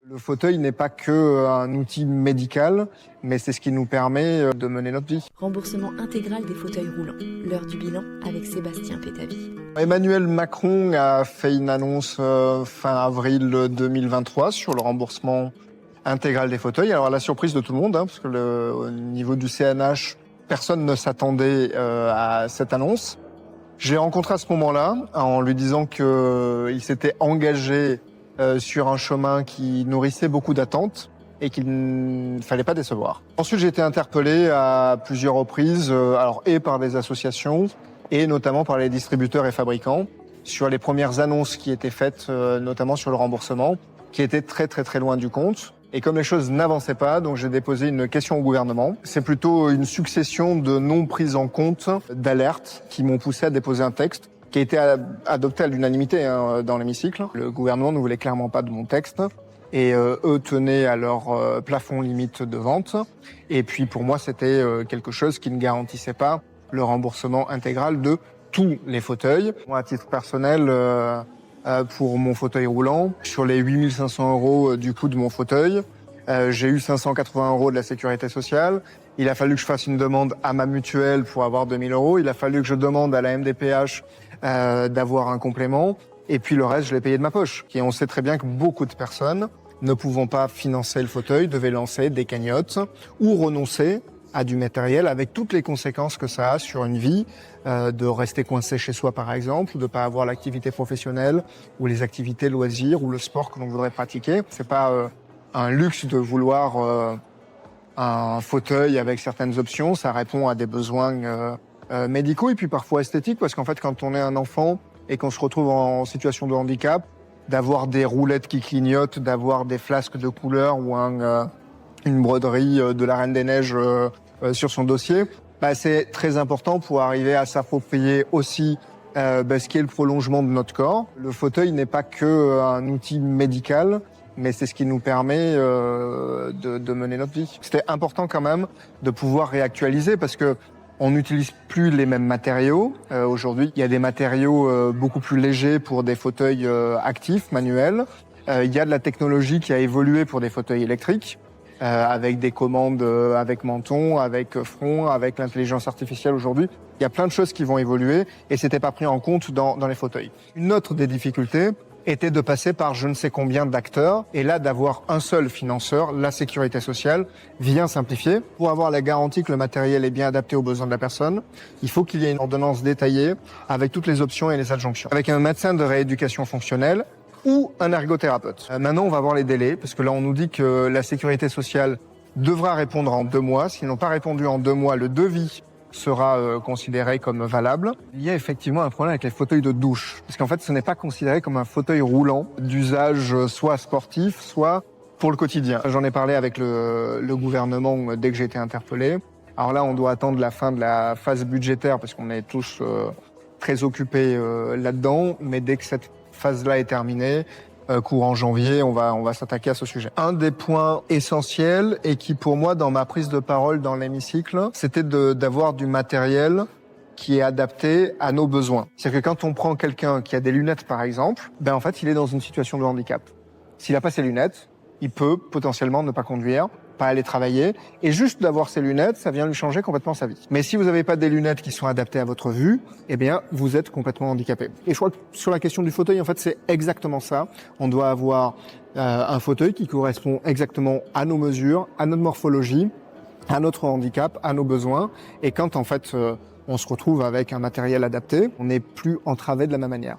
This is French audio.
Le fauteuil n'est pas qu'un outil médical, mais c'est ce qui nous permet de mener notre vie. Remboursement intégral des fauteuils roulants. L'heure du bilan avec Sébastien Pétavy. Emmanuel Macron a fait une annonce fin avril 2023 sur le remboursement intégral des fauteuils. Alors la surprise de tout le monde, parce que au niveau du CNH, personne ne s'attendait à cette annonce. Je l'ai rencontré à ce moment-là en lui disant qu'il s'était engagé sur un chemin qui nourrissait beaucoup d'attentes et qu'il ne fallait pas décevoir. Ensuite, j'ai été interpellé à plusieurs reprises, et par des associations et notamment par les distributeurs et fabricants sur les premières annonces qui étaient faites, notamment sur le remboursement, qui étaient très très très loin du compte. Et comme les choses n'avançaient pas, donc j'ai déposé une question au gouvernement. C'est plutôt une succession de non prises en compte d'alertes qui m'ont poussé à déposer un texte qui a été adopté à l'unanimité dans l'hémicycle. Le gouvernement ne voulait clairement pas de mon texte et eux tenaient à leur plafond limite de vente. Et puis pour moi, c'était quelque chose qui ne garantissait pas le remboursement intégral de tous les fauteuils. Moi, à titre personnel, pour mon fauteuil roulant, sur les 8 500 € du coût de mon fauteuil, j'ai eu 580 € de la sécurité sociale. Il a fallu que je fasse une demande à ma mutuelle pour avoir 2 000 €. Il a fallu que je demande à la MDPH d'avoir un complément. Et puis le reste, je l'ai payé de ma poche. Et on sait très bien que beaucoup de personnes, ne pouvant pas financer le fauteuil, devaient lancer des cagnottes ou renoncer à du matériel avec toutes les conséquences que ça a sur une vie, de rester coincé chez soi par exemple, ou de pas avoir l'activité professionnelle ou les activités loisirs ou le sport que l'on voudrait pratiquer. C'est pas un luxe de vouloir un fauteuil avec certaines options, ça répond à des besoins médicaux et puis parfois esthétiques, parce qu'en fait quand on est un enfant et qu'on se retrouve en situation de handicap, d'avoir des roulettes qui clignotent, d'avoir des flasques de couleur ou une broderie de la Reine des Neiges sur son dossier, c'est très important pour arriver à s'approprier aussi ce qui est le prolongement de notre corps. Le fauteuil n'est pas qu'un outil médical, mais c'est ce qui nous permet de mener notre vie. C'était important quand même de pouvoir réactualiser parce que on n'utilise plus les mêmes matériaux. Aujourd'hui, il y a des matériaux beaucoup plus légers pour des fauteuils actifs, manuels. Il y a de la technologie qui a évolué pour des fauteuils électriques. Avec des commandes avec menton, avec front, avec l'intelligence artificielle aujourd'hui. Il y a plein de choses qui vont évoluer et c'était pas pris en compte dans les fauteuils. Une autre des difficultés était de passer par je ne sais combien d'acteurs et là d'avoir un seul financeur, la sécurité sociale, vient simplifier. Pour avoir la garantie que le matériel est bien adapté aux besoins de la personne, il faut qu'il y ait une ordonnance détaillée avec toutes les options et les adjonctions. Avec un médecin de rééducation fonctionnelle, ou un ergothérapeute. Maintenant, on va voir les délais, parce que là, on nous dit que la sécurité sociale devra répondre en 2 mois. S'ils n'ont pas répondu en 2 mois, le devis sera considéré comme valable. Il y a effectivement un problème avec les fauteuils de douche, parce qu'en fait, ce n'est pas considéré comme un fauteuil roulant d'usage soit sportif, soit pour le quotidien. J'en ai parlé avec le gouvernement dès que j'ai été interpellé. Alors là, on doit attendre la fin de la phase budgétaire, parce qu'on est tous très occupés là-dedans, mais dès que cette phase-là est terminée, courant janvier, on va s'attaquer à ce sujet. Un des points essentiels et qui pour moi dans ma prise de parole dans l'hémicycle, c'était d'avoir du matériel qui est adapté à nos besoins. C'est-à-dire que quand on prend quelqu'un qui a des lunettes par exemple, en fait il est dans une situation de handicap. S'il n'a pas ses lunettes, il peut potentiellement ne pas conduire, pas aller travailler, et juste d'avoir ses lunettes, ça vient lui changer complètement sa vie. Mais si vous n'avez pas des lunettes qui sont adaptées à votre vue, vous êtes complètement handicapé. Et je crois que sur la question du fauteuil, en fait, c'est exactement ça. On doit avoir un fauteuil qui correspond exactement à nos mesures, à notre morphologie, à notre handicap, à nos besoins. Et quand, en fait, on se retrouve avec un matériel adapté, on n'est plus entravé de la même manière.